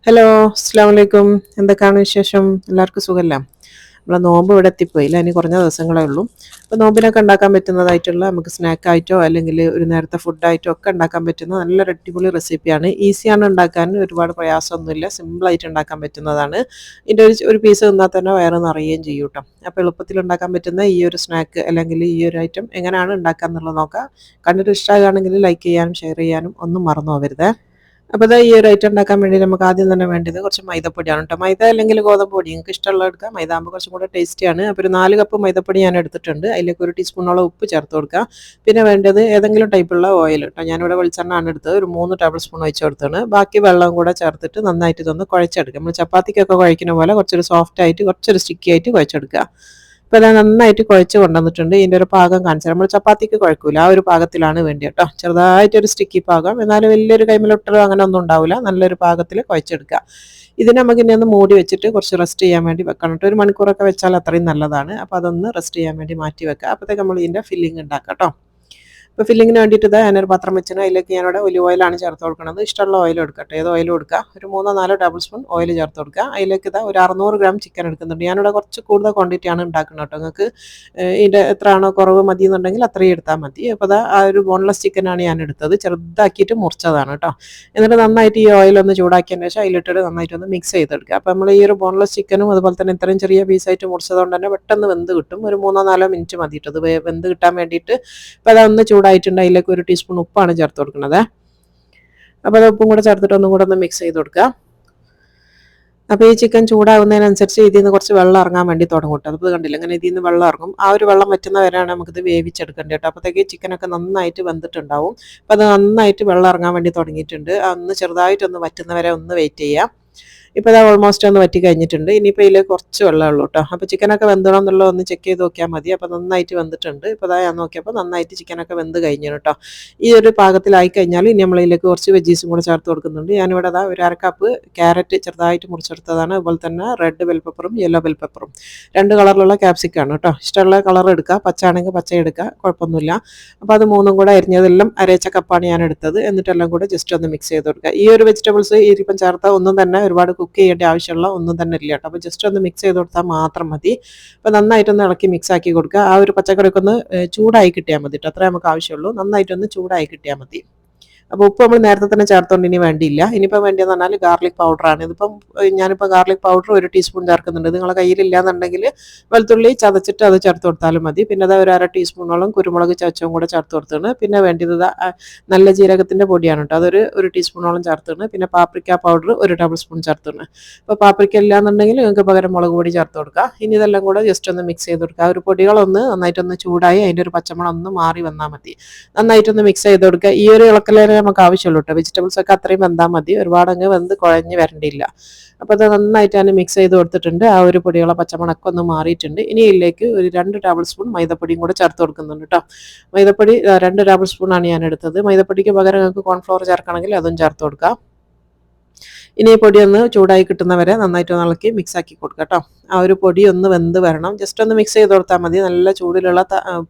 Hello, അസ്സലാമു അലൈക്കും. എന്തൊക്കെയാണ് വിശേഷം? എല്ലാവർക്കും സുഖല്ലേ? നമ്മളെ നോമ്പ് ഇവിടെ എത്തിപ്പോയില്ല, ഇനി കുറഞ്ഞ ദിവസങ്ങളേ ഉള്ളൂ. അപ്പോൾ നോമ്പിനൊക്കെ ഉണ്ടാക്കാൻ പറ്റുന്നതായിട്ടുള്ള നമുക്ക് സ്നാക്കായിട്ടോ അല്ലെങ്കിൽ ഒരു നേരത്തെ ഫുഡായിട്ടോ ഒക്കെ ഉണ്ടാക്കാൻ പറ്റുന്ന നല്ലൊരു അടിപൊളി റെസിപ്പിയാണ്. ഈസിയാണ് ഉണ്ടാക്കാൻ, ഒരുപാട് പ്രയാസമൊന്നുമില്ല, സിമ്പിളായിട്ട് ഉണ്ടാക്കാൻ പറ്റുന്നതാണ്. ഇതിൻ്റെ ഒരു പീസ് തിന്നാൽ തന്നെ വയറ് നിറയുകയും ചെയ്യും കേട്ടോ. അപ്പോൾ എളുപ്പത്തിൽ ഉണ്ടാക്കാൻ പറ്റുന്ന ഈ ഒരു സ്നാക്ക് അല്ലെങ്കിൽ ഈ ഒരു ഐറ്റം എങ്ങനെയാണ് ഉണ്ടാക്കുക എന്നുള്ളത് നോക്കാം. കണ്ടിട്ട് ഇഷ്ടമാകുകയാണെങ്കിൽ ലൈക്ക് ചെയ്യാനും ഷെയർ ചെയ്യാനും ഒന്നും മറന്നു പോകരുത്. അപ്പോൾ ദാ ഈ ഒരു ഐറ്റം ഉണ്ടാക്കാൻ വേണ്ടി നമുക്ക് ആദ്യം തന്നെ വേണ്ടത് കുറച്ച് മൈദപ്പൊടിയാണ് കേട്ടോ. മൈദ അല്ലെങ്കിൽ ഗോതമ്പ് പൊടി നിങ്ങൾക്ക് ഇഷ്ടമുള്ള എടുക്കാം. മൈദ ആകുമ്പോൾ കുറച്ചും കൂടെ ടേസ്റ്റിയാണ്. അപ്പോൾ ഒരു 4 കപ്പ് മൈദപ്പൊടി ഞാൻ എടുത്തിട്ടുണ്ട്. അതിലേക്ക് 1 ടീസ്പൂണോളം ഉപ്പ് ചേർത്ത് കൊടുക്കുക. പിന്നെ വേണ്ടത് ഏതെങ്കിലും ടൈപ്പുള്ള ഓയിൽ കേട്ടോ. ഞാനിവിടെ വെളിച്ചെണ്ണ ആണ് എടുത്തത്. ഒരു 3 ടേബിൾ സ്പൂൺ ഒഴിച്ച് കൊടുത്താണ്. ബാക്കി വെള്ളം കൂടെ ചേർത്തിട്ട് നന്നായിട്ട് ഇതൊന്ന് കുഴച്ചെടുക്കുക. നമ്മൾ ചപ്പാത്തിക്കൊക്കെ കുഴക്കുന്ന പോലെ കുറച്ചൊരു സോഫ്റ്റ് ആയിട്ട് കുറച്ചൊരു സ്റ്റിക്കി ആയിട്ട് കുഴച്ചെടുക്കുക. ഇപ്പോൾ അത് നന്നായിട്ട് കുഴച്ച് കൊണ്ടുവന്നിട്ടുണ്ട്. ഇതിൻ്റെ ഒരു പാകം കാണിച്ചാൽ നമ്മൾ ചപ്പാത്തിക്ക് കുഴക്കൂല, ആ ഒരു പാകത്തിലാണ് വേണ്ടി കേട്ടോ. ചെറുതായിട്ടൊരു സ്റ്റിക്കി പാകം, എന്നാലും വലിയൊരു കൈമലൊട്ടലോ അങ്ങനെ ഒന്നും ഉണ്ടാവില്ല. നല്ലൊരു പാകത്തിൽ കുഴച്ചെടുക്കുക. ഇതിന് നമുക്ക് ഇനി ഒന്ന് മൂടി വെച്ചിട്ട് കുറച്ച് റെസ്റ്റ് ചെയ്യാൻ വേണ്ടി വെക്കണം കേട്ടോ. 1 മണിക്കൂറൊക്കെ വെച്ചാൽ അത്രയും നല്ലതാണ്. അപ്പോൾ അതൊന്ന് റെസ്റ്റ് ചെയ്യാൻ വേണ്ടി മാറ്റി വെക്കുക. അപ്പോഴത്തേക്ക് നമ്മൾ ഇതിൻ്റെ ഫില്ലിങ് ഉണ്ടാക്കാം കേട്ടോ. ഇപ്പോൾ ഫില്ലിങ്ങിന് വേണ്ടിയിട്ട് ഇതാ ഞാനൊരു പാത്രം വെച്ചിട്ട് അതിലേക്ക് ഞാനിവിടെ ഒലിവ് ഓയിലാണ് ചേർത്ത് കൊടുക്കുന്നത്. ഇഷ്ടമുള്ള ഓയിൽ എടുക്കട്ടെ, ഏത് ഓയിലും എടുക്കുക. ഒരു 3-4 ടേബിൾ സ്പൂൺ ഓയിൽ ചേർത്ത് കൊടുക്കുക. അതിലേക്ക് ഇതാ ഒരു 600 ഗ്രാം ചിക്കൻ എടുക്കുന്നുണ്ട്. ഞാനിവിടെ കുറച്ച് കൂടുതൽ ക്വാണ്ടിറ്റിയാണ് ഉണ്ടാക്കുന്നത് കേട്ടോ. നിങ്ങൾക്ക് ഇതിൻ്റെ എത്രയാണോ കുറവ് മതി എന്നുണ്ടെങ്കിൽ അത്രയും എടുത്താൽ മതി. അപ്പോൾ അതാ ആ ഒരു ബോൺലെസ് ചിക്കനാണ് ഞാൻ എടുത്തത്, ചെറുതാക്കിയിട്ട് മുറിച്ചതാണ് കേട്ടോ. എന്നിട്ട് നന്നായിട്ട് ഈ ഓയിലൊന്ന് ചൂടാക്കിയതിന് ശേഷം അതിലിട്ടിട്ട് നന്നായിട്ടൊന്ന് മിക്സ് ചെയ്തെടുക്കുക. അപ്പോൾ നമ്മൾ ഈ ഒരു ബോൺലെസ് ചിക്കനും അതുപോലെ തന്നെ ഇത്രയും ചെറിയ പീസായിട്ട് മുറിച്ചതുകൊണ്ട് തന്നെ പെട്ടെന്ന് വെന്ത് കിട്ടും. ഒരു 3-4 മിനിറ്റ് മതിയിട്ട് അത് വെന്ത് കിട്ടാൻ വേണ്ടിയിട്ട്. അപ്പോൾ അതൊന്ന് ചൂടായിട്ടുണ്ട്. അതിലേക്ക് 1 ടീസ്പൂൺ ഉപ്പാണ് ചേർത്ത് കൊടുക്കുന്നത്. അപ്പോൾ അത് ഉപ്പും കൂടെ ചേർത്തിട്ട് ഒന്നും കൂടെ ഒന്ന് മിക്സ് ചെയ്ത് കൊടുക്കുക. അപ്പോൾ ഈ ചിക്കൻ ചൂടാകുന്നതിനനുസരിച്ച് ഇതിൽ നിന്ന് കുറച്ച് വെള്ളം ഇറങ്ങാൻ വേണ്ടി തുടങ്ങും കേട്ടോ. അപ്പോൾ കണ്ടില്ല, അങ്ങനെ ഇതിൽ നിന്ന് വെള്ളം ഇറങ്ങും. ആ ഒരു വെള്ളം വറ്റുന്ന വരെയാണ് നമുക്കിത് വേവിച്ചെടുക്കേണ്ടത് കേട്ടോ. അപ്പോഴത്തേക്ക് ചിക്കനൊക്കെ നന്നായിട്ട് വെന്തിട്ടുണ്ടാവും. അപ്പോൾ അത് നന്നായിട്ട് വെള്ളം ഇറങ്ങാൻ വേണ്ടി തുടങ്ങിയിട്ടുണ്ട്. ഒന്ന് ചെറുതായിട്ടൊന്ന് വറ്റുന്നവരെ ഒന്ന് വെയിറ്റ് ചെയ്യാം. ഇപ്പോൾ അത് ഓൾമോസ്റ്റ് ഒന്ന് വറ്റി കഴിഞ്ഞിട്ടുണ്ട്. ഇനിയിപ്പോൾ ഇതിൽ കുറച്ച് വെള്ളമേ ഉള്ളൂ കേട്ടോ. അപ്പോൾ ചിക്കനൊക്കെ വെന്തണം എന്നുള്ളത് ഒന്ന് ചെക്ക് ചെയ്ത് നോക്കിയാൽ മതി. അപ്പോൾ നന്നായിട്ട് വെന്തിട്ടുണ്ട്. ഇപ്പോൾ അതാ ഞാൻ നോക്കിയപ്പോൾ നന്നായിട്ട് ചിക്കനൊക്കെ വെന്ത് കഴിഞ്ഞു കേട്ടോ. ഈ ഒരു പാകത്തിലായി കഴിഞ്ഞാൽ ഇനി നമ്മളിതിലേക്ക് കുറച്ച് വെജീസും കൂടെ ചേർത്ത് കൊടുക്കുന്നുണ്ട്. ഞാനിവിടെ അതാ ഒരു 1/2 കപ്പ് ക്യാരറ്റ് ചെറുതായിട്ട് മുറിച്ചെടുത്തതാണ്. അതുപോലെ തന്നെ റെഡ് ബെൽ പെപ്പറും യെല്ലോ ബെൽ പെപ്പറും 2 കളറിലുള്ള ക്യാപ്സിക്കാണ് കേട്ടോ. ഇഷ്ടമുള്ള കളർ എടുക്കുക, പച്ച ആണെങ്കിൽ പച്ച എടുക്കുക, കുഴപ്പമൊന്നുമില്ല. അപ്പോൾ അത് മൂന്നും കൂടെ അരിഞ്ഞതെല്ലാം അരച്ച കപ്പാണ് ഞാൻ എടുത്തത്. എന്നിട്ടെല്ലാം കൂടെ ജസ്റ്റ് ഒന്ന് മിക്സ് ചെയ്ത് കൊടുക്കുക. ഈ ഒരു വെജിറ്റബിൾസ് ഇതിപ്പം ചേർത്ത ഒന്നും തന്നെ ഒരുപാട് കുക്ക് ചെയ്യേണ്ട ആവശ്യമുള്ള ഒന്നും തന്നെ ഇല്ല കേട്ടോ. അപ്പോൾ ജസ്റ്റ് ഒന്ന് മിക്സ് ചെയ്ത് കൊടുത്താൽ മാത്രം മതി. അപ്പോൾ നന്നായിട്ടൊന്ന് ഇളക്കി മിക്സ് ആക്കി കൊടുക്കുക. ആ ഒരു പച്ചക്കറിയൊക്കെ ഒന്ന് ചൂടായി കിട്ടിയാൽ മതി കേട്ടോ. അത്രേ നമുക്ക് ആവശ്യമുള്ളൂ. നന്നായിട്ടൊന്ന് ചൂടായി കിട്ടിയാൽ മതി. അപ്പോൾ ഉപ്പ് നമ്മൾ നേരത്തെ തന്നെ ചേർത്തുകൊണ്ട് ഇനി വേണ്ടിയില്ല. ഇനിയിപ്പോൾ വേണ്ടിയെന്ന് പറഞ്ഞാൽ ഗാർലിക് പൗഡറാണ്. ഇതിപ്പം ഞാനിപ്പോൾ ഗാർലിക് പൗഡർ 1 ടീസ്പൂൺ ചേർക്കുന്നുണ്ട്. നിങ്ങളുടെ കയ്യിലില്ല എന്നുണ്ടെങ്കിൽ വെളുത്തുള്ളി ചതച്ചിട്ട് അത് ചേർത്ത് കൊടുത്താലും മതി. പിന്നെ അത് ഒരു 1/2 ടീസ്പൂണോളം കുരുമുളക് ചതച്ചതും കൂടെ ചേർത്ത് കൊടുത്താണ്. പിന്നെ വേണ്ടത് നല്ല ജീരകത്തിൻ്റെ പൊടിയാണ് കേട്ടോ. അതൊരു 1 ടീസ്പൂണോളം ചേർത്താണ്. പിന്നെ പാപ്രിക്ക പൗഡർ 1 ടേബിൾ സ്പൂൺ ചേർത്താണ്. അപ്പോൾ പാപ്രിക്ക ഇല്ല എന്നുണ്ടെങ്കിൽ നിങ്ങൾക്ക് പകരം മുളക് പൊടി ചേർത്ത് കൊടുക്കുക. ഇനി ഇതെല്ലാം കൂടെ ജസ്റ്റ് ഒന്ന് മിക്സ് ചെയ്ത് കൊടുക്കുക. ആ ഒരു പൊടികളൊന്ന് നന്നായിട്ടൊന്ന് ചൂടായി അതിൻ്റെ ഒരു പച്ചമണം ഒന്ന് മാറി വന്നാൽ മതി. നന്നായിട്ടൊന്ന് മിക്സ് ചെയ്ത് കൊടുക്കുക. ഈ ഒരു ഇളക്കലേനെ നമുക്ക് ആവശ്യമുള്ളൂ കേട്ടോ. വെജിറ്റബിൾസ് ഒക്കെ അത്രയും വെന്താൽ മതി, ഒരുപാട് അങ്ങ് വെന്ത് കുഴഞ്ഞ് വരണ്ടില്ല. അപ്പോൾ അത് നന്നായിട്ട് തന്നെ മിക്സ് ചെയ്ത് കൊടുത്തിട്ടുണ്ട്. ആ ഒരു പൊടികളെ പച്ചമണക്കം ഒന്ന് മാറിയിട്ടുണ്ട്. ഇനി ഇതിലേക്ക് ഒരു 2 ടേബിൾ സ്പൂൺ മൈദപ്പൊടിയും കൂടെ ചേർത്ത് കൊടുക്കുന്നുണ്ട് കേട്ടോ. മൈദപ്പൊടി 2 ടേബിൾ സ്പൂണാണ് ഞാൻ എടുത്തത്. മൈദപ്പൊടിക്ക് പകരം നിങ്ങൾക്ക് കോൺഫ്ലോർ ചേർക്കണമെങ്കിൽ അതും ചേർത്ത് കൊടുക്കാം. ഇനി ഈ പൊടി ഒന്ന് ചൂടായി കിട്ടുന്നവരെ നന്നായിട്ട് ഒന്ന് ഇളക്കി മിക്സ് ആക്കി കൊടുക്കുക കേട്ടോ. ആ ഒരു പൊടി ഒന്ന് വെന്ത് വരണം. ജസ്റ്റ് ഒന്ന് മിക്സ് ചെയ്ത് കൊടുത്താൽ മതി. നല്ല ചൂടിലുള്ള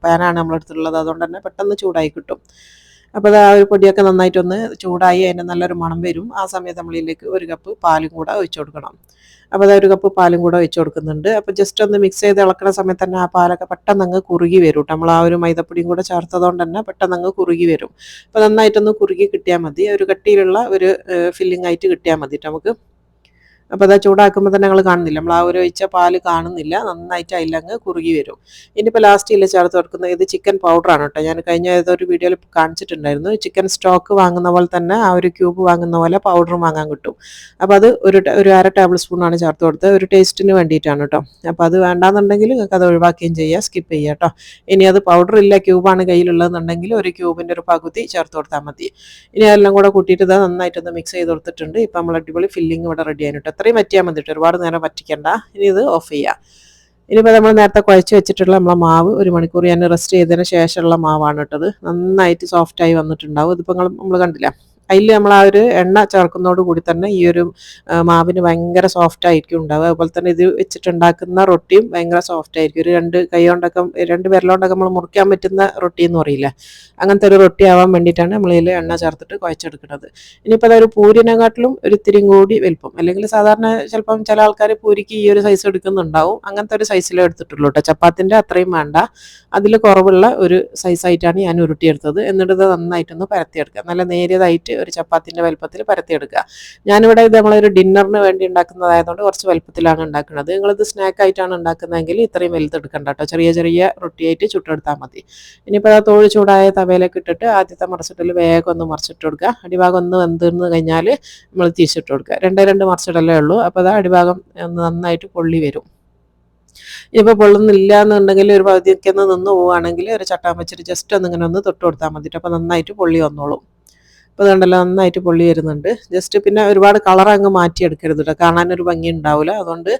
പാനാണ് നമ്മളെടുത്തുള്ളത്, അതുകൊണ്ട് തന്നെ പെട്ടെന്ന് ചൂടായി കിട്ടും. അപ്പോൾ ആ ഒരു പൊടിയൊക്കെ നന്നായിട്ടൊന്ന് ചൂടായി അതിൻ്റെ നല്ലൊരു മണം വരും. ആ സമയത്ത് നമ്മളിതിലേക്ക് 1 കപ്പ് പാലും കൂടെ ഒഴിച്ച് കൊടുക്കണം. അപ്പോൾ അത് 1 കപ്പ് പാലും കൂടെ ഒഴിച്ച് കൊടുക്കുന്നുണ്ട്. അപ്പോൾ ജസ്റ്റ് ഒന്ന് മിക്സ് ചെയ്ത് ഇളക്കുന്ന സമയത്ത് തന്നെ ആ പാലൊക്കെ പെട്ടെന്ന് അങ്ങ് കുറുകി വരും കേട്ടോ. നമ്മൾ ആ ഒരു മൈദപ്പൊടിയും കൂടെ ചേർത്തതുകൊണ്ട് തന്നെ പെട്ടെന്ന് അങ്ങ് കുറുകി വരും. അപ്പോൾ നന്നായിട്ടൊന്ന് കുറുകി കിട്ടിയാൽ മതി. ഒരു കട്ടിയിലുള്ള ഒരു ഫില്ലിംഗ് ആയിട്ട് കിട്ടിയാൽ മതി നമുക്ക്. അപ്പോൾ അത് ചൂടാക്കുമ്പോൾ തന്നെ ഞങ്ങൾ കാണുന്നില്ല, നമ്മൾ ആ ഒരു ഒഴിച്ച പാല് കാണുന്നില്ല, നന്നായിട്ട് അതിലങ്ങ് കുറുകി വരും. ഇനിയിപ്പോൾ ലാസ്റ്റ് ഇതിൽ ചേർത്ത് കൊടുക്കുന്നത് ഇത് ചിക്കൻ പൗഡറാണ് കേട്ടോ. ഞാൻ കഴിഞ്ഞ ഏതൊരു വീഡിയോയിൽ കാണിച്ചിട്ടുണ്ടായിരുന്നു. ചിക്കൻ സ്റ്റോക്ക് വാങ്ങുന്ന പോലെ തന്നെ ആ ഒരു ക്യൂബ് വാങ്ങുന്ന പോലെ പൗഡറും വാങ്ങാൻ കിട്ടും. അപ്പോൾ അത് ഒരു 1/2 ടേബിൾ സ്പൂണാണ് ചേർത്ത് കൊടുത്തത്, ഒരു ടേസ്റ്റിന് വേണ്ടിയിട്ടാണ് കേട്ടോ. അപ്പോൾ അത് വേണ്ടാന്നുണ്ടെങ്കിൽ നിങ്ങൾക്ക് അത് ഒഴിവാക്കുകയും ചെയ്യുക, സ്കിപ്പ് ചെയ്യുക കേട്ടോ. ഇനി അത് പൗഡർ ഇല്ല, ക്യൂബാണ് കയ്യിലുള്ളതെന്നുണ്ടെങ്കിൽ ഒരു ക്യൂബിൻ്റെ ഒരു പകുതി ചേർത്ത് കൊടുത്താൽ മതി. ഇനി അതെല്ലാം കൂടെ കൂട്ടിയിട്ട് ഇത് നന്നായിട്ടൊന്ന് മിക്സ് ചെയ്ത് കൊടുത്തിട്ടുണ്ട്. ഇപ്പോൾ നമ്മൾ അടിപൊളി ഫില്ലിങ് ഇവിടെ റെഡി ആയിട്ട് അത്രയും വറ്റിയാൽ മതിട്ട്, ഒരുപാട് നേരം വറ്റിക്കണ്ട. ഇനി ഇത് ഓഫ് ചെയ്യുക. ഇനിയിപ്പോൾ നമ്മൾ നേരത്തെ കുഴച്ച് വെച്ചിട്ടുള്ള നമ്മളെ മാവ് 1 മണിക്കൂർ ഞാൻ റെസ്റ്റ് ചെയ്തതിന് ശേഷമുള്ള മാവാണ് ഇട്ടത്. നന്നായിട്ട് സോഫ്റ്റായി വന്നിട്ടുണ്ടാവും. ഇതിപ്പോൾ നമ്മൾ കണ്ടില്ല, അതിൽ നമ്മൾ ആ ഒരു എണ്ണ ചേർക്കുന്നതോട് കൂടി തന്നെ ഈ ഒരു മാവിന് ഭയങ്കര സോഫ്റ്റ് ആയിരിക്കും ഉണ്ടാവുക. അതുപോലെ തന്നെ ഇത് വെച്ചിട്ടുണ്ടാക്കുന്ന റൊട്ടിയും ഭയങ്കര സോഫ്റ്റ് ആയിരിക്കും. ഒരു രണ്ട് കൈ കൊണ്ടൊക്കെ രണ്ട് വിരലുകൊണ്ടൊക്കെ നമ്മൾ മുറിക്കാൻ പറ്റുന്ന റൊട്ടി എന്ന് പറയില്ല, അങ്ങനത്തെ ഒരു റൊട്ടി ആവാൻ വേണ്ടിയിട്ടാണ് നമ്മൾ ഇതിൽ എണ്ണ ചേർത്തിട്ട് കുഴച്ചെടുക്കുന്നത്. ഇനിയിപ്പോൾ അതൊരു പൂരിനെക്കാട്ടിലും ഒരു ഇത്തിരിയും കൂടി വലിപ്പം, അല്ലെങ്കിൽ സാധാരണ ചിലപ്പം ചില ആൾക്കാർ പൂരിക്ക് ഈ ഒരു സൈസ് എടുക്കുന്നുണ്ടാവും, അങ്ങനത്തെ ഒരു സൈസിലേ എടുത്തിട്ടുള്ളൂ കേട്ടോ. ചപ്പാത്തിൻ്റെ അത്രയും വേണ്ട, അതിൽ കുറവുള്ള ഒരു സൈസായിട്ടാണ് ഞാൻ ഉരുട്ടിയെടുത്തത്. എന്നിട്ട് ഇത് നന്നായിട്ടൊന്ന് പരത്തിയെടുക്കുക, നല്ല നേരിയതായിട്ട് ഒരു ചപ്പാത്തിൻ്റെ വലുപ്പത്തിൽ പരത്തിയെടുക്കുക. ഞാനിവിടെ ഇത് നമ്മളൊരു ഡിന്നറിന് വേണ്ടി ഉണ്ടാക്കുന്നതായതുകൊണ്ട് കുറച്ച് വലുപ്പത്തിലാണ് ഉണ്ടാക്കുന്നത്. നിങ്ങളിത് സ്നാക്കായിട്ടാണ് ഉണ്ടാക്കുന്നതെങ്കിൽ ഇത്രയും വലുതെടുക്കണ്ട കേട്ടോ, ചെറിയ ചെറിയ റൊട്ടിയായിട്ട് ചുട്ടെടുത്താൽ മതി. ഇനിയിപ്പോൾ ആ തോഴ് ചൂടായ തവയിലേക്ക് ഇട്ടിട്ട് ആദ്യത്തെ മറിച്ചിട്ടിൽ വേഗം ഒന്ന് മറിച്ചിട്ട് കൊടുക്കുക. അടിഭാഗം ഒന്ന് വെന്തിർന്ന് കഴിഞ്ഞാൽ നമ്മൾ തിരിച്ചിട്ട് കൊടുക്കുക. രണ്ട് മറിച്ചിടലേ ഉള്ളൂ. അപ്പോൾ അത് അടിഭാഗം ഒന്ന് നന്നായിട്ട് പൊള്ളി വരും. ഇനിയിപ്പോൾ പൊള്ളുന്നില്ല എന്നുണ്ടെങ്കിൽ ഒരു പകുതിയൊക്കെ ഒന്ന് നിന്ന് പോവുകയാണെങ്കിൽ ഒരു ചട്ടാൻ വെച്ചിട്ട് ജസ്റ്റ് ഒന്നിങ്ങനെ ഒന്ന് തൊട്ട് കൊടുത്താൽ മതിയിട്ട്, അപ്പോൾ നന്നായിട്ട് പൊള്ളി വന്നോളും. അപ്പോൾ അതുകൊണ്ടല്ലോ നന്നായിട്ട് പൊള്ളി വരുന്നുണ്ട്. ജസ്റ്റ് പിന്നെ ഒരുപാട് കളർ അങ്ങ് മാറ്റിയെടുക്കരുത് കേട്ടോ, കാണാനൊരു ഭംഗി ഉണ്ടാവില്ല. അതുകൊണ്ട്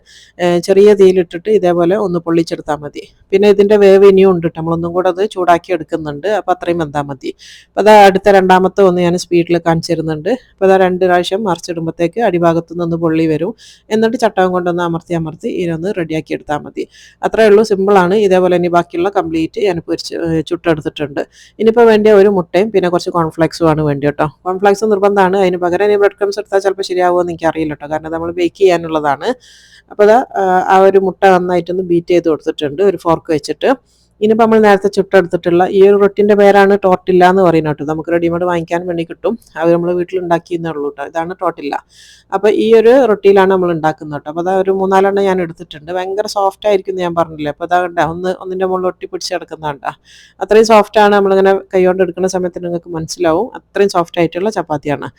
ചെറിയ തീയിലിട്ടിട്ട് ഇതേപോലെ ഒന്ന് പൊള്ളിച്ചെടുത്താൽ മതി. പിന്നെ ഇതിൻ്റെ വേവ് ഇനിയും ഉണ്ട് കേട്ടോ, നമ്മളൊന്നും കൂടെ അത് ചൂടാക്കി എടുക്കുന്നുണ്ട്. അപ്പോൾ അത്രയും വെന്താൽ മതി. അപ്പോൾ അതാ അടുത്ത രണ്ടാമത്തെ ഒന്ന് ഞാൻ സ്പീഡിൽ കാണിച്ചു തരുന്നുണ്ട്. അപ്പോൾ അതാ 2 പ്രാവശ്യം മറിച്ചിടുമ്പോഴത്തേക്ക് അടിഭാഗത്തു നിന്ന് പൊള്ളി വരും. എന്നിട്ട് ചട്ടകം കൊണ്ടൊന്ന് അമർത്തി ഇതിനൊന്ന് റെഡിയാക്കി എടുത്താൽ മതി. അത്രയേ ഉള്ളൂ, സിമ്പിളാണ്. ഇതേപോലെ ഇനി ബാക്കിയുള്ള കംപ്ലീറ്റ് ഞാൻ ചുട്ടെടുത്തിട്ടുണ്ട്. ഇനിയിപ്പോൾ വേണ്ടിയ ഒരു മുട്ടയും പിന്നെ കുറച്ച് കോൺഫ്ലെക്സും ആണ് വേണ്ടി കേട്ടോ. കോൺഫ്ലെക്സ് നിർബന്ധമാണ്, അതിന് പകരം ഇനി ബ്രെഡ് ക്രംസ് എടുത്താൽ ചിലപ്പോൾ ശരിയാവുമോ എന്ന് എനിക്കറിയില്ല കേട്ടോ, കാരണം നമ്മൾ ബേക്ക് ചെയ്യാനുള്ളതാണ്. അപ്പോൾ അതാ ആ ഒരു മുട്ട നന്നായിട്ടൊന്ന് ബീറ്റ് ചെയ്ത് കൊടുത്തിട്ടുണ്ട് ഒരു ഫോർക്ക് വെച്ചിട്ട്. ഇനിയിപ്പോൾ നമ്മൾ നേരത്തെ ചുട്ടെടുത്തിട്ടുള്ള ഈ ഒരു റൊട്ടിൻ്റെ പേരാണ് ടോർട്ടില്ല എന്ന് പറയുന്നത് കേട്ടോ. നമുക്ക് റെഡിമെയ്ഡ് വാങ്ങിക്കാൻ വേണ്ടി കിട്ടും, അത് നമ്മൾ വീട്ടിലുണ്ടാക്കിയെന്നേ ഉള്ളൂ കേട്ടോ. ഇതാണ് ടോർട്ടില്ല. അപ്പോൾ ഈ ഒരു റൊട്ടിയിലാണ് നമ്മൾ ഉണ്ടാക്കുന്നത് കേട്ടോ. അപ്പോൾ അതാ ഒരു 3-4 ഞാൻ എടുത്തിട്ടുണ്ട്. ഭയങ്കര സോഫ്റ്റ് ആയിരിക്കും എന്ന് ഞാൻ പറഞ്ഞില്ലേ. അപ്പോൾ അതാ കണ്ട ഒന്നിൻ്റെ മുകളിൽ ഒട്ടി പിടിച്ച് കിടക്കുന്നതാണ്ട. അത്രയും സോഫ്റ്റാണ്, നമ്മളിങ്ങനെ കൈകൊണ്ട് എടുക്കുന്ന സമയത്ത് നിങ്ങൾക്ക് മനസ്സിലാവും അത്രയും സോഫ്റ്റ് ആയിട്ടുള്ള ചപ്പാത്തിയാണ്.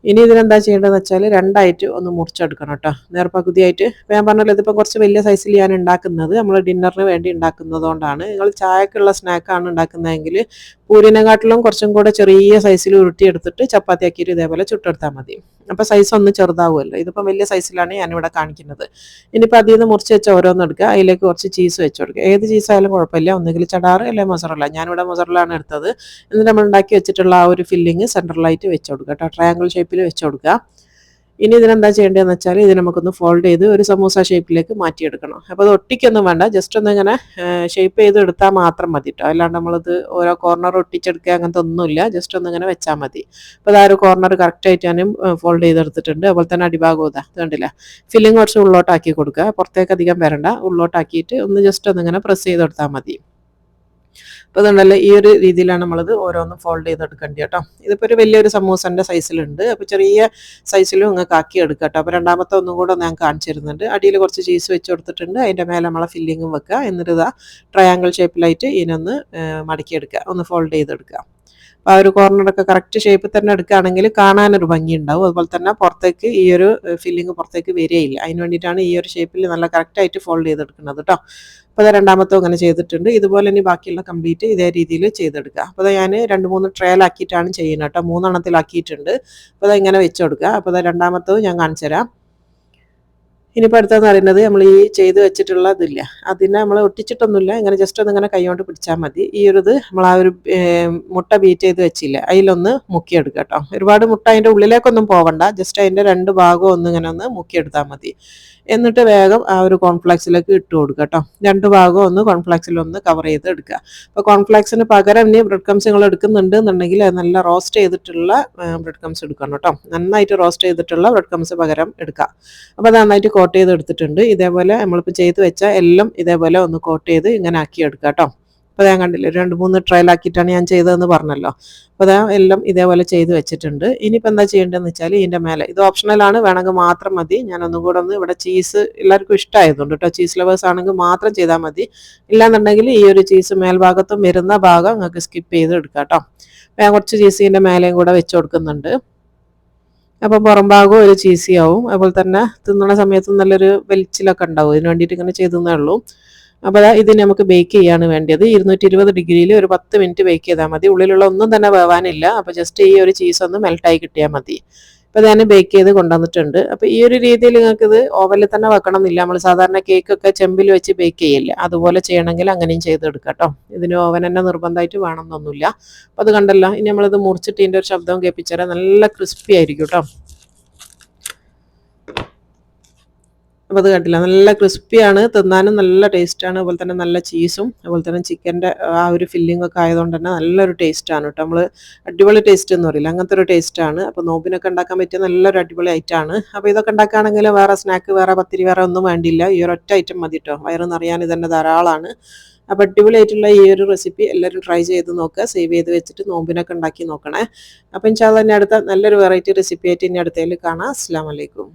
ഇനി ഇതിനെന്താ ചെയ്യേണ്ടതെന്ന് വെച്ചാൽ രണ്ടായിട്ട് ഒന്ന് മുറിച്ചെടുക്കണം കേട്ടോ, നേർപ്പകുതിയായിട്ട്. ഇപ്പോൾ ഞാൻ പറഞ്ഞല്ലോ ഇതിപ്പോൾ കുറച്ച് വലിയ സൈസിൽ ഞാൻ ഉണ്ടാക്കുന്നത് നമ്മൾ ഡിന്നറിന് വേണ്ടി ഉണ്ടാക്കുന്നതുകൊണ്ടാണ്. നിങ്ങൾ ചായക്കുള്ള സ്നാക്കാണ് ഉണ്ടാക്കുന്നതെങ്കിൽ പൂരിനെക്കാട്ടിലും കുറച്ചും കൂടെ ചെറിയ സൈസിൽ ഉരുട്ടിയെടുത്തിട്ട് ചപ്പാത്തി ആക്കിയിട്ട് ഇതേപോലെ ചുട്ടെടുത്താൽ മതി. അപ്പോൾ സൈസ് ഒന്ന് ചെറുതാവുമല്ലോ. ഇതിപ്പോൾ വലിയ സൈസിലാണ് ഞാനിവിടെ കാണിക്കുന്നത്. ഇനിയിപ്പോൾ അതിൽ നിന്ന് മുറിച്ച് വെച്ച് ഓരോന്ന് എടുക്കുക, അതിലേക്ക് കുറച്ച് ചീസ് വെച്ച് കൊടുക്കുക. ഏത് ചീസായാലും കുഴപ്പമില്ല, ഒന്നുകിൽ ചടാറ് അല്ലെങ്കിൽ മൊസറല്ല. ഞാനിവിടെ മൊസറലാണ് എടുത്തത്. എന്നിട്ട് നമ്മൾ ഉണ്ടാക്കി വെച്ചിട്ടുള്ള ആ ഒരു ഫില്ലിങ് സെൻറ്ററിലായിട്ട് വെച്ച് കൊടുക്കുക കേട്ടോ, ട്രയാങ്കിൾ ഷേപ്പിൽ വെച്ച് കൊടുക്കുക. ഇനി ഇതിനെന്താ ചെയ്യേണ്ടതെന്ന് വെച്ചാൽ ഇത് നമുക്കൊന്ന് ഫോൾഡ് ചെയ്ത് ഒരു സമൂസ ഷേപ്പിലേക്ക് മാറ്റിയെടുക്കണം. അപ്പോൾ അത് ഒട്ടിക്കൊന്നും വേണ്ട, ജസ്റ്റ് ഒന്ന് ഇങ്ങനെ ഷേപ്പ് ചെയ്ത് എടുത്താൽ മാത്രം മതി കേട്ടോ, അല്ലാണ്ട് നമ്മളത് ഓരോ കോർണർ ഒട്ടിച്ചെടുക്കുക അങ്ങനത്തെ ഒന്നുമില്ല, ജസ്റ്റ് ഒന്ന് ഇങ്ങനെ വെച്ചാൽ മതി. അപ്പോൾ ആ ഒരു കോർണർ കറക്റ്റായിട്ട് ഞാനും ഫോൾഡ് ചെയ്തെടുത്തിട്ടുണ്ട്. അതുപോലെ തന്നെ അടിഭാഗവും ഇതാ കണ്ടില്ല, ഫില്ലിങ് കുറച്ച് ഉള്ളോട്ടാക്കി കൊടുക്കുക, പുറത്തേക്ക് അധികം വരണ്ട, ഉള്ളോട്ടാക്കിയിട്ട് ഒന്ന് ജസ്റ്റ് ഒന്നിങ്ങനെ പ്രസ് ചെയ്തെടുത്താൽ മതി. അപ്പോൾ അതുകൊണ്ടല്ലേ ഈ ഒരു രീതിയിലാണ് നമ്മളത് ഓരോന്നും ഫോൾഡ് ചെയ്തെടുക്കേണ്ടത് കേട്ടോ. ഇതിപ്പോൾ ഒരു വലിയൊരു സമൂസൻ്റെ സൈസിലുണ്ട്, അപ്പോൾ ചെറിയ സൈസിലും നിങ്ങൾക്ക് ആക്കി എടുക്കുക കേട്ടോ. അപ്പോൾ രണ്ടാമത്തെ ഒന്നും കൂടെ ഞാൻ കാണിച്ചു തരുന്നുണ്ട്. അടിയിൽ കുറച്ച് ചീസ് വെച്ച് കൊടുത്തിട്ടുണ്ട്, അതിൻ്റെ മേലെ നമ്മളെ ഫില്ലിങ്ങും വെക്കുക. എന്നിട്ട് ഇതാ ട്രയാങ്കിൾ ഷേപ്പിലായിട്ട് ഇതിനൊന്ന് മടക്കിയെടുക്കുക, ഒന്ന് ഫോൾഡ് ചെയ്തെടുക്കുക. അപ്പോൾ ആ ഒരു കോർണറൊക്കെ കറക്റ്റ് ഷേപ്പിൽ തന്നെ എടുക്കുകയാണെങ്കിൽ കാണാനൊരു ഭംഗി ഉണ്ടാവും. അതുപോലെ തന്നെ പുറത്തേക്ക് ഈ ഒരു ഫില്ലിങ് പുറത്തേക്ക് വരികയില്ല. അതിന് വേണ്ടിയിട്ടാണ് ഈ ഒരു ഷേപ്പിൽ നല്ല കറക്റ്റായിട്ട് ഫോൾഡ് ചെയ്തെടുക്കുന്നത് കേട്ടോ. അപ്പോൾ അത് രണ്ടാമത്തും അങ്ങനെ ചെയ്തിട്ടുണ്ട്. ഇതുപോലെ ഇനി ബാക്കിയുള്ള കംപ്ലീറ്റ് ഇതേ രീതിയിൽ ചെയ്തെടുക്കുക. അപ്പോൾ അത് ഞാൻ 2-3 ട്രയലാക്കിയിട്ടാണ് ചെയ്യുന്നത് കേട്ടോ, 3 എണ്ണത്തിലാക്കിയിട്ടുണ്ട്. അപ്പോൾ അത് ഇങ്ങനെ വെച്ച് കൊടുക്കുക. അപ്പോൾ അത് രണ്ടാമത്തത് ഞാൻ കാണിച്ചു തരാം. ഇനിയിപ്പോൾ അടുത്തതെന്ന് പറയുന്നത് നമ്മൾ ഈ ചെയ്ത് വെച്ചിട്ടുള്ള ഇതില്ല, അതിനെ നമ്മൾ ഒട്ടിച്ചിട്ടൊന്നുമില്ല, ഇങ്ങനെ ജസ്റ്റ് ഒന്ന് ഇങ്ങനെ കൈകൊണ്ട് പിടിച്ചാൽ മതി. ഈ ഒരു ഇത് നമ്മൾ ആ ഒരു മുട്ട ബീറ്റ് ചെയ്ത് വെച്ചില്ല, അതിലൊന്ന് മുക്കിയെടുക്കുക കേട്ടോ. ഒരുപാട് മുട്ട അതിൻ്റെ ഉള്ളിലേക്കൊന്നും പോവണ്ട, ജസ്റ്റ് അതിൻ്റെ 2 ഭാഗവും ഒന്ന് ഇങ്ങനെ ഒന്ന് മുക്കിയെടുത്താൽ മതി. എന്നിട്ട് വേഗം ആ ഒരു കോൺഫ്ലെക്സിലേക്ക് ഇട്ട് കൊടുക്കുക കേട്ടോ. 2 ഭാഗവും ഒന്ന് കോൺഫ്ലെക്സിലൊന്ന് കവർ ചെയ്ത് എടുക്കുക. അപ്പോൾ കോൺഫ്ലെക്സിന് പകരം ഇനി ബ്രെഡ് ക്രംസ് നിങ്ങൾ എടുക്കുന്നുണ്ട് എന്നുണ്ടെങ്കിൽ അത് നല്ല റോസ്റ്റ് ചെയ്തിട്ടുള്ള ബ്രെഡ് ക്രംസ് എടുക്കണം കേട്ടോ. നന്നായിട്ട് റോസ്റ്റ് ചെയ്തിട്ടുള്ള ബ്രെഡ് ക്രംസ് പകരം എടുക്കുക. അപ്പോൾ അത് നന്നായിട്ട് കോട്ട് ചെയ്ത് എടുത്തിട്ടുണ്ട്. ഇതേപോലെ നമ്മളിപ്പോൾ ചെയ്ത് വെച്ചാൽ എല്ലാം ഇതേപോലെ ഒന്ന് കോട്ട് ചെയ്ത് ഇങ്ങനെ ആക്കി എടുക്കുക കേട്ടോ. അപ്പോൾ ഞാൻ കണ്ടില്ലേ 2-3 ട്രയലാക്കിയിട്ടാണ് ഞാൻ ചെയ്തതെന്ന് പറഞ്ഞല്ലോ. അപ്പോൾ അതാ എല്ലാം ഇതേപോലെ ചെയ്ത് വെച്ചിട്ടുണ്ട്. ഇനിയിപ്പോൾ എന്താ ചെയ്യേണ്ടതെന്ന് വെച്ചാൽ ഇതിൻ്റെ മേലെ ഇത് ഓപ്ഷണലാണ്, വേണമെങ്കിൽ മാത്രം മതി. ഞാനൊന്നും കൂടെ ഒന്ന് ഇവിടെ ചീസ് എല്ലാവർക്കും ഇഷ്ടമായതുകൊണ്ട് കേട്ടോ, ചീസ് ലവേഴ്സ് ആണെങ്കിൽ മാത്രം ചെയ്താൽ മതി. ഇല്ലാന്നുണ്ടെങ്കിൽ ഈ ഒരു ചീസ് മേൽഭാഗത്തും വരുന്ന ഭാഗം നിങ്ങൾക്ക് സ്കിപ്പ് ചെയ്ത് എടുക്കാം കേട്ടോ. ഞാൻ കുറച്ച് ചീസ് ഇതിൻ്റെ മേലെയും കൂടെ വെച്ച് കൊടുക്കുന്നുണ്ട്. അപ്പോൾ പുറം ഭാഗവും ഒരു ചീസി ആവും. അതുപോലെ തന്നെ തിന്നുന്ന സമയത്ത് നല്ലൊരു വെളിച്ചിലൊക്കെ ഉണ്ടാവും. ഇതിന് വേണ്ടിയിട്ട് ഇങ്ങനെ ചെയ്തേ ഉള്ളൂ. അപ്പോൾ ഇത് നമുക്ക് ബേക്ക് ചെയ്യാണ് വേണ്ടത്. 220 ഡിഗ്രിയിൽ ഒരു 10 മിനിറ്റ് ബേക്ക് ചെയ്താൽ മതി. ഉള്ളിലുള്ള ഒന്നും തന്നെ വേവാനില്ല. അപ്പോൾ ജസ്റ്റ് ഈ ഒരു ചീസ് ഒന്ന് മെൽട്ടായി കിട്ടിയാൽ മതി. അപ്പോൾ ഞാൻ ബേക്ക് ചെയ്ത് കൊണ്ടുവന്നിട്ടുണ്ട്. അപ്പോൾ ഈ ഒരു രീതിയിൽ നിങ്ങൾക്കിത് ഓവനിൽ തന്നെ വെക്കണം എന്നില്ല. നമ്മൾ സാധാരണ കേക്കൊക്കെ ചെമ്പിൽ വെച്ച് ബേക്ക് ചെയ്യില്ല, അതുപോലെ ചെയ്യണമെങ്കിൽ അങ്ങനെയും ചെയ്തെടുക്കാം കേട്ടോ. ഇതിന് ഓവൻ തന്നെ നിർബന്ധമായിട്ട് വേണമെന്നൊന്നുമില്ല. അപ്പോൾ അത് കണ്ടല്ലോ. ഇനി നമ്മളിത് മുറിച്ചിട്ട് ഇതിൻ്റെ ഒരു ശബ്ദം കേൾപ്പിച്ചാൽ നല്ല ക്രിസ്പി ആയിരിക്കും കേട്ടോ. അപ്പോൾ അത് കണ്ടില്ല, നല്ല ക്രിസ്പിയാണ്, തിന്നാനും നല്ല ടേസ്റ്റാണ്. അതുപോലെ തന്നെ നല്ല ചീസും അതുപോലെ തന്നെ ചിക്കൻ്റെ ആ ഒരു ഫില്ലിംഗ് ഒക്കെ ആയതുകൊണ്ട് തന്നെ നല്ലൊരു ടേസ്റ്റാണ് കേട്ടോ. നമ്മൾ അടിപൊളി ടേസ്റ്റ് എന്ന് പറയില്ല, അങ്ങനത്തെ ഒരു ടേസ്റ്റാണ്. അപ്പോൾ നോമ്പിനൊക്കെ ഉണ്ടാക്കാൻ പറ്റിയ നല്ലൊരു അടിപൊളി ഐറ്റമാണ്. അപ്പോൾ ഇതൊക്കെ ഉണ്ടാക്കുകയാണെങ്കിൽ വേറെ സ്നാക്ക്, വേറെ പത്തിരി, വേറെ ഒന്നും വേണ്ടിയില്ല. ഈ ഒരു ഒറ്റ ഐറ്റം മതി കേട്ടോ. വയറ് നിറയാൻ ഇതന്നെ ധാരാളമാണ്. അപ്പോൾ അടിപൊളിയായിട്ടുള്ള ഈ ഒരു റെസിപ്പി എല്ലാവരും ട്രൈ ചെയ്ത് നോക്കുക, സേവ് ചെയ്ത് വെച്ചിട്ട് നോമ്പിനൊക്കെ ഉണ്ടാക്കി നോക്കണേ. അപ്പോൾ ഇൻഷാ അല്ലാഹ് ഇനി അടുത്ത നല്ലൊരു വെറൈറ്റി റെസിപ്പി ആയിട്ട് ഇനി അടുത്തതിൽ കാണാം. അസ്സലാമു അലൈക്കും.